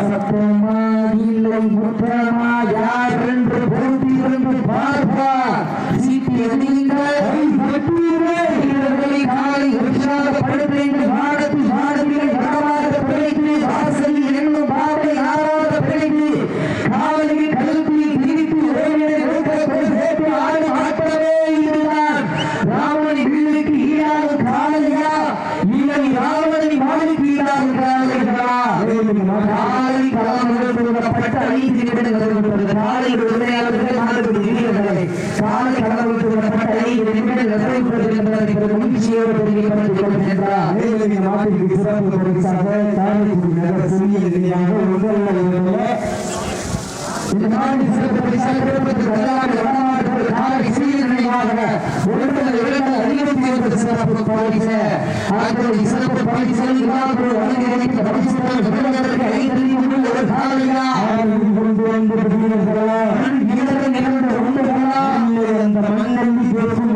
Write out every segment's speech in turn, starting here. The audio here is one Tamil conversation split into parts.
சத்தம் காலை களமிடப்பட்ட 5 நிமிடங்கள் காலை உரிமையாளர்கள் நாடுபடி வீரர்களை காலை களமிடப்பட்ட 5 நிமிடங்கள் என்பதை மகிழ்ச்சியோடு தெரிவிக்கப்பட்டுக் கொள்கின்றார். நாட்டிற்கு சிறப்பு பரிசாக தாய்க்குடி நகர் சிறிய நிலையாக இந்த நாட்டின் சிறப்பு பரிசாக காலை சிறிய நிலையாக சிறப்பு பரிசு சிறப்பு பரிசு அந்த மண்ணி பேசும்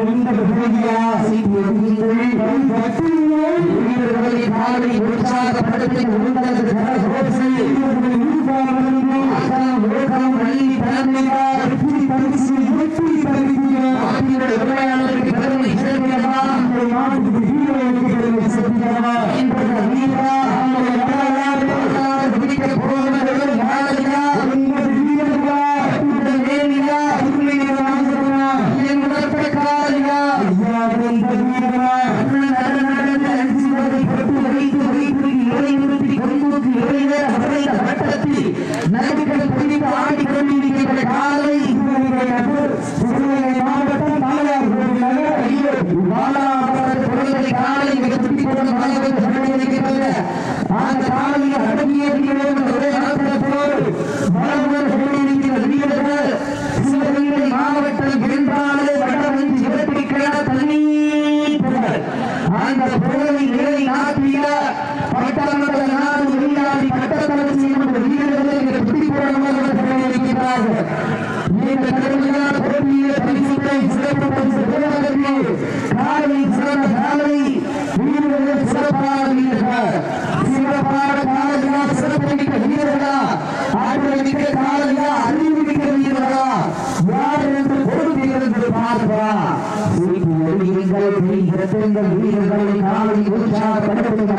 காலை உற்சாகப்படுத்தி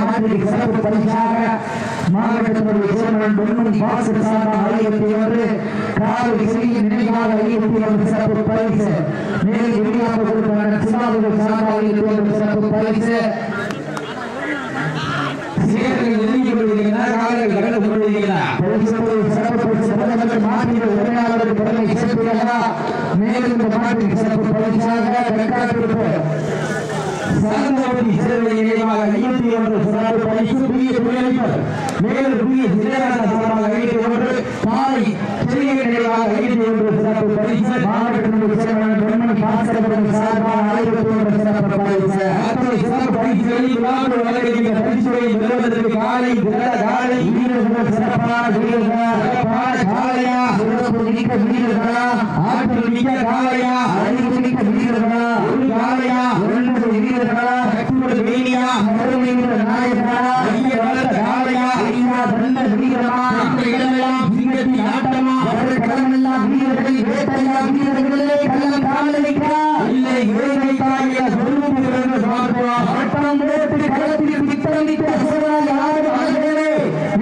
மாவட்டத்தினுடைய சேர்மன் பொன்மணி பாசு ஆலயத்தை காலை சிறிய நினைவாக சிறப்பு பரிசு மேலும் வெளியாகப்படுவதற்கான சிவாபுரம் சாமானியத்தோடு சிறப்பு பரிசு மேலும் இந்த மாட்டின் சிறப்பு பரிசாக சங்கமதி சிறப்பு நினைவாக 51 சிறப்பு பரிசு புதிய தொழிலதிபர் மேலும் புதிய சிலையான சார்பாக 51 காலை சிறிய நினைவாக 51 சிறப்பு பரிசு மாவட்டத்தினுடைய சேர்மன் பொன்மணி பாசரபுரம் சார்பாக 51 சிறப்பு பரிசு அத்தனை சிறப்பு பரிசுகளில் விழாவில் வழங்குகின்ற பரிசுகளை பெறுவதற்கு காலை காலை வீரர்கள் சிறப்பான வீரர்கள் சிறப்பான காலையா சிறப்பு மிக்க வீரர்களா ஆற்றல் மிக்க காலையா அறிவு மிக்க வீரர்களா ஒரு காலையா 9 வீரர்களா கட்டுமடு வேணியா மறுமையுள்ள நாயகா ஐய வளர்ந்த காலையா ஐயா தந்த வீரமா இந்த இடமெல்லாம் சிங்கத்தி ஆட்டமா அவர்கள் கடமெல்லாம் வீரர்கள் வேட்டையா வீரர்களே கள்ளம் காலைக்கா இல்லை இறைவை தாயில சொல்லுகிறது பார்ப்பா ஆட்டம் போட்டு களத்தில் வித்தமிக்க அசுராய் ஆறு ஆகிறே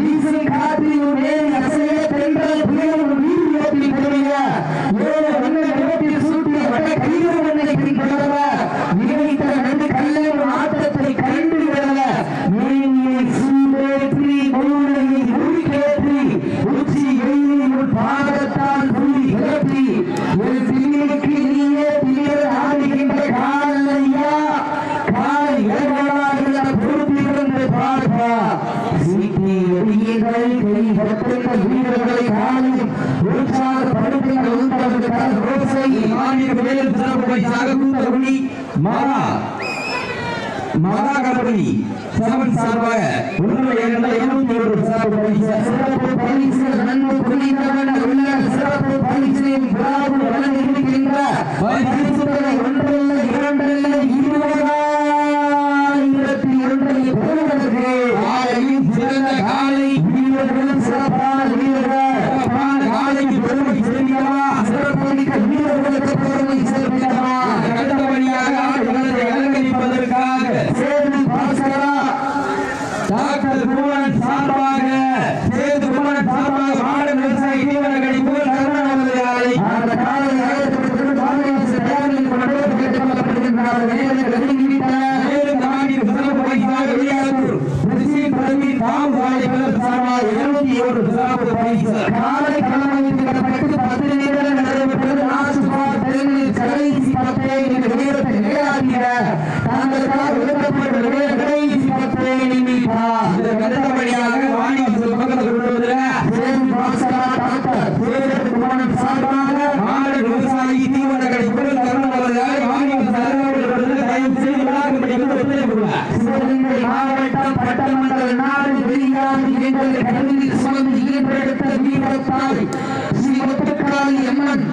வீசும் காற்றில் மேல் அசைய தென்றல் புயல் வீரியத்தில் பெரிய ஏழு வண்ண நிலத்தில் சூட்டிய வட கையில் ஒன்றை பிடிக்கிறவ நினைத்த நண்டு கல்லை ஆட்டத்தை கண்டு விடல மேனியை சூடேற்றி கொள்ளையை உருக்கேற்றி உச்சி வெயிலில் பாதத்தால் புள்ளி கிளப்பி ஒரு திணிக்கு நீயே திணியர் ஆடுகின்ற காலையா கால் ஏழாடுகிற பொறுப்பிலிருந்து பார்ப்பா சீட்டி எரியுங்கள் கை கட்டிருந்த வீரர்களை காலையும் உற்சாகப்படுத்துங்கள் உங்களுக்கான ரோசை மாநில மேலும் சிறப்பு பரிசாக கூட்டகுடி மகா கபடி சமன் சார்பாக 171 சிறப்பு பரிசு நன்மை புரிந்தவன் உள்ள சிறப்பு பரிசின் விழாவில் வழங்கியிருக்கின்ற பரிசுகளை ஒன்றல்ல இரண்டல்ல 20,000 பெறுவதற்கு காலையில் சிறந்த காலை வீரர்கள் சிறப்பான வீரர்கள் சிறப்பான காலைக்கு பெருமை சேர்ந்தவா சிறப்பு மிக்க வீரர்களுக்கு பெருமை சேர்ந்தவா அடுத்தபடியாக அலங்கரிப்பதற்காக சேது பாசகரா டாக்டர் குமரன் சார்பாக சேது குமரன் சார்பாக 1 சிறப்பு பரிசு. காலை களமைப்பட்டு 10 நிமிடம் நடைபெற்றது. நாசுபார் தெருவில் கடைசி 10 நேரத்தை நிலையாட்டிய தங்களுக்காக ஒதுக்கப்பட்ட கடைசி 10 நிமிடம் இதற்கு அடுத்தபடியாக வாணிவாசல் பக்கத்தில் கொண்டு வருவதில் டாக்டர் குமாரன் சார்பாக மாடு விவசாயி தீவனங்களை பொருள் தருணம் வருவதாக வாணிவாசல் தயவு செய்து விழாக்கும்படி ஒத்துழைப்புள்ளார். சிவகங்கை மாவட்டம் பட்டமண்டல நாடு வெளியாகி எங்கள் கடலில் சுமந்து ஈடுபடுத்த வீரத்தாய் ஸ்ரீ முத்துக்காளி அம்மன்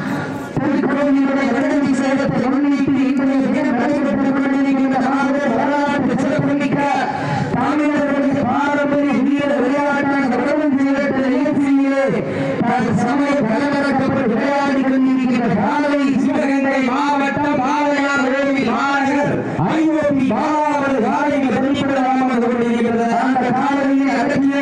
திருக்கோவிலுடைய கடலில் சேதத்தை முன்னிட்டு இன்றைய தினம் நடைபெற்றுக் கொண்டிருக்கின்ற வரலாற்று சிறப்புமிக்க தமிழர்களுடைய பாரம்பரிய வீர விளையாட்டான கடலில் சேதத்தை நிகழ்ச்சியிலே சமய கலவரக்கப்பட்டு விளையாடி கொண்டிருக்கின்ற காலை சிவகங்கை மாவட்டம் பாளையார் கோவில் மாநகர் ஐஓபி பாலாவது காலையில் வெளிப்படலாம் என்று கொண்டிருக்கிறது. அந்த காலையில் அடக்கிய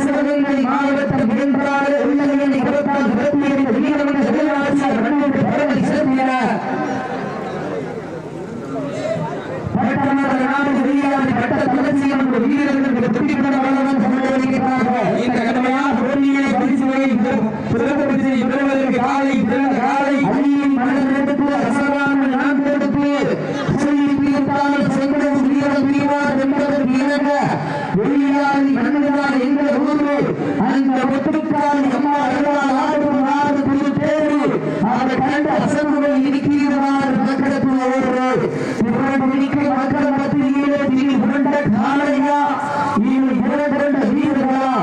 சிவகங்கை மாவட்டம் என்றாலே உள்ளங்களை கொடுத்தால் விரட்டியிருந்த வீரமணி சிவராசியார் பட்டமன்ற நாடு வெளியாகி பட்ட தலைச்சியம் வீரர்களுக்கு துடிப்பட வளர்ந்து சமர்ப்பிக்கிறார்கள். இந்த கடுமையான போட்டியை பரிசு சிறப்பு பரிசை பெறுவதற்கு காலை அணியின் மனதில் எடுத்து அசராமல் நான் கொடுத்து சொல்லி தீர்த்தாலும் செங்கடம் வீரர் வீரார் என்பதற்கு இணங்க வெளியாகி மன்னர்களால் எங்கள் ஊரு அந்த ஒட்டுக்கால் அம்மா அருளால் ஆடும் நாடு புது தேர்வு அதை கண்டு அசர்வுகள் இருக்கிறார் மக்களுக்கு ஓடுறது இவர்கள் மிக்க மக்கள் மத்தியிலே திடீர் புரண்ட காலையா இவர்கள் புரண்ட வீரர்களா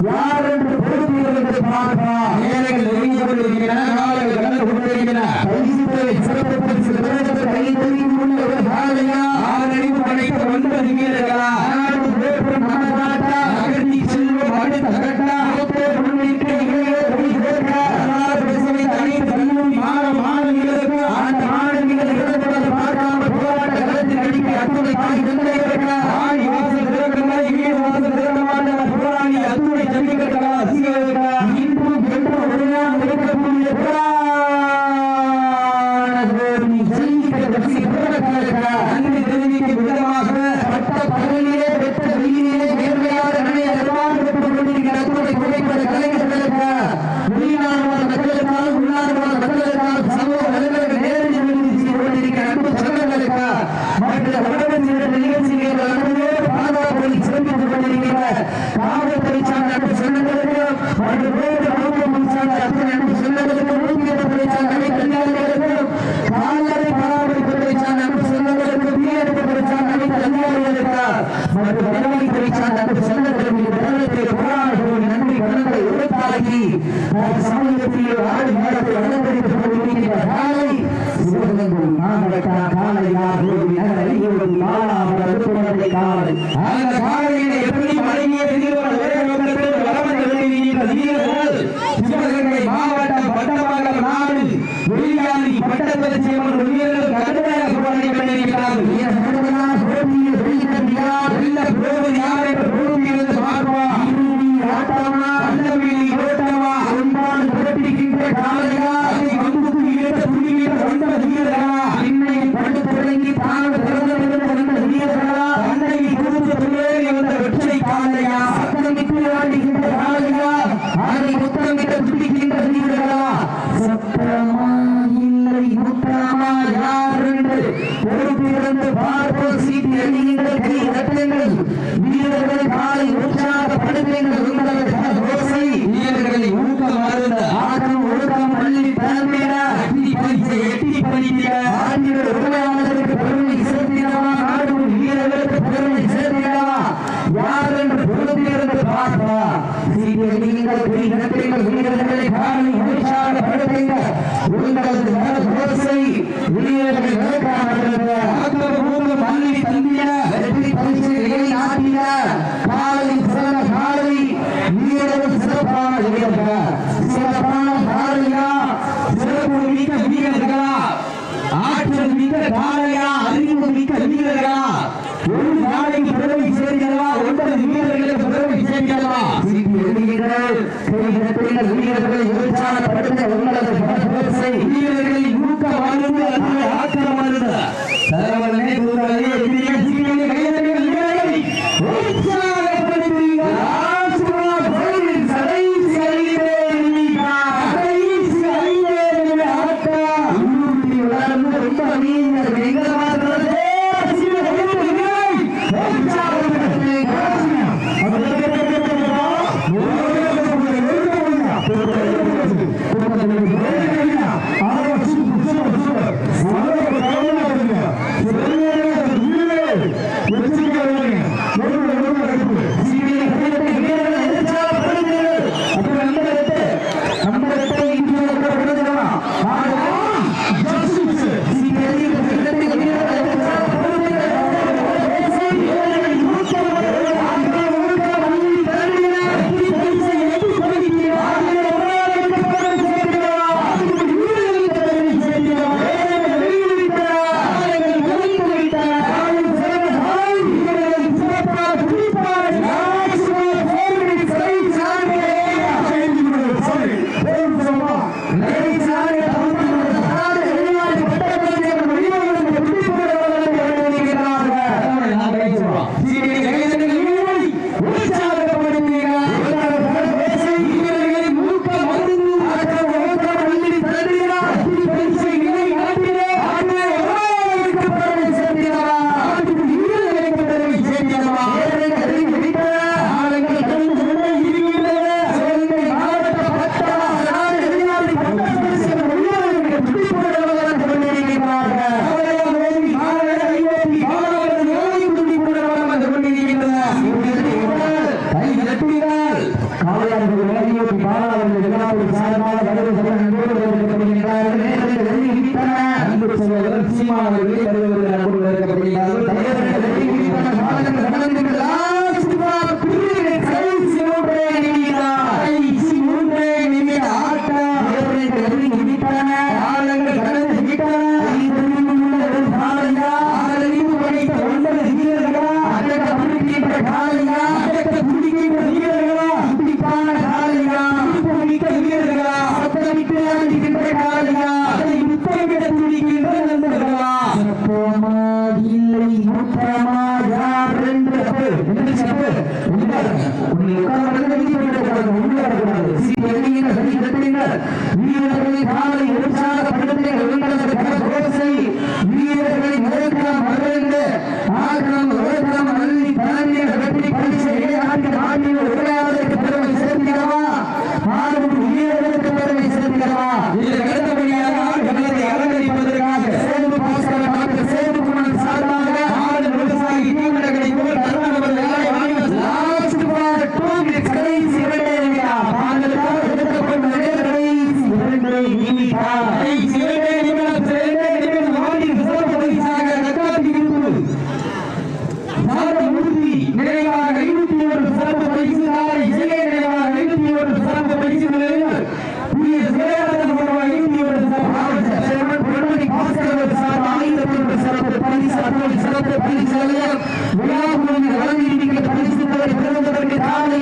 யார் என்று பொறுப்பீர்கள் என்று பார்க்கலாம். நேரங்கள் நெருங்கி கொண்டிருக்கின்றன. காலைகள் கடந்து கொண்டிருக்கின்றன. ஆறறிவு படைத்த 9 வீரர்களா அகத்தி செல்வம் அடுத்த கட்டா அனைத்து கல்லூரி மாணவர்களுக்கு அந்த மாணவிகள் பார்க்காமல் போராட்ட களத்தில் அடிக்க அத்துணை தாய் ஆடி வாசல் திறக்கமா இங்கே வாசல் திறக்கமான போராளி அத்துணை ஜல்லிக்கட்டுகளா சீக்கிரங்களா இன்றும் என்று ஒரு நாள் இருக்கக்கூடிய நன்றி தெரிவிக்கும் விதமாக பட்ட பகலிலே வெட்ட வெயிலே நேர்மையாக புகைப்பட கலைஞர்களுக்கு வெளிநாடுவாழ் மக்களுக்காக உள்நாடுவாழ் மக்களுக்காக சமூக நலன்களுக்கு நேரடி செய்து கொண்டிருக்கிற அன்பு சங்கங்களுக்கு மற்ற வடக்கு நிகழ்ச்சிகள் அன்பே பாதுகாப்பை சிறப்பித்துக் கொண்டிருக்கிற காவல்துறை சார்ந்த அன்பு சங்கங்களுக்கு மற்ற வேறு வகுப்பு சார்ந்த அத்தனை அன்பு சங்கங்களுக்கு ஊதியத்துறை சார்ந்த அனைத்து அதிகாரிகளுக்கும் கால்நடை பராமரிப்புத்துறை சார்ந்த அன்பு சங்கங்களுக்கு தீயணைப்புத்துறை சார்ந்த அனைத்து அதிகாரிகளுக்கு மற்ற வருவாய்த்துறை சார்ந்த அன்பு சங்கங்களுக்கு வருடத்தை போராடுவோம் நன்றி கடன்களை உறுத்தாக்கி சமூகத்தில் ஆடு நேரத்தை அலங்கரித்துக் கொண்டிருக்கின்ற காலை சிவகங்கை மாவட்ட காலையார் நகர ஐயோடு மாலாவரத்தை காலை அந்த காலையிலே எப்படி வழங்கிய திருவள்ளுவர் வேகத்தில் வளம் எழுதியிருக்கின்ற வீரர்கள் சிவகங்கை மாவட்டம் பட்டமங்கலம் நாடு வெளியாகி பட்டப்பரிசு என்ற வீரர்கள் கடுமையாக போராடி கொண்டிருக்கிறார்கள். வெள்ள போவது யார் என்ற போட்டியிலிருந்து பார்ப்போம். ஆட்டமா அண்டவெளி ஓட்டமா அன்பால் புரட்டிக்கின்ற காலையா அதை வம்புக்கு இழுத்த துணிகின்ற வந்த வீரர்களா இன்னை பண்டு தொடங்கி தான் வந்த வீரர்களா தன்னை கொடுத்து தொழிலே வந்த வெற்றி காலையா அத்தனைக்கு ஆடுகின்ற காலையா அதை முத்தமிட்ட துடிக்கின்ற வீரர்களா சத்தமா இல்லை முத்தமா யார் என்று பொறுப்பிருந்து பார்ப்போம். சீட்டி அணிகின்ற கை ரத்தங்கள் வீரர்கள் காலை உற்சாகப்படுத்துங்கள் உங்களது ஓசை வீரர்களை ஊக்கம் அருந்த ஆட்டம் ஒழுக்கம் பள்ளி தலைமையிட எட்டி பறிக்க ஆண்டிகள் உதவியாளர்களுக்கு பெருமை சேர்த்திடவா நாடும் வீரர்களுக்கு பெருமை சேர்த்திடவா யார் என்று பொறுப்பிலிருந்து பார்ப்பா. சீட்டி அணிகின்ற கை ரத்தங்கள் வீரர்களை காலை உற்சாகப்படுத்துங்கள் உங்களது ஓசை வீரர்கள் நடக்காமல் பள்ளி தந்திய வெற்றி பரிசுகளை ஆட்டிய காலை சிறந்த காலை வீரர்கள் சிறப்பான வீரர்கள் சிறப்பான காலையா சிறப்பு மிக்க வீரர்களா ஆற்றல் மிக்க காலையா அறிவு மிக்க வீரர்களா ஒரு நாளைக்கு பெருமை சேர்க்கிறவா 9 வீரர்களுக்கு பெருமை சேர்க்கிறவா சீட்டி எழுதுகிறீர்கள் கைதட்டுங்கள் வீரர்களை உற்சாகப்படுத்த உங்களது ஓசை வீரர்களை ஊக்கம் அருந்த ஆக்கிரம் அருந்த தரவனே தூரலே எதிரிகள் சீக்கிரம் கைதட்டுங்கள் வீரர்களை வீரர்களை காலை உற்சாகப்படுத்த வீரர்களை மறுக்கலாம் மறைந்து ஆகணும் உலகம் அள்ளி தாண்டிய வெற்றி பரிசு நாட்டில் உரையாவதற்கு பெருமை சேர்க்கிறவா மாறும் வீரர்களுக்கு பெருமை சேர்க்கிறவா சேது பாஸ்கர் டாக்டர் சேது குமார் சார்பாக விவசாயி கடைசி நினைவாக 51 சிறப்பு பரிசு நினைவாக 51 சிறப்பு பரிசு புதிய சிறையாளர் 51 சிறப்பு பரிசு விழா வழங்கி பரிசுகளை பெறுவதற்கு காலை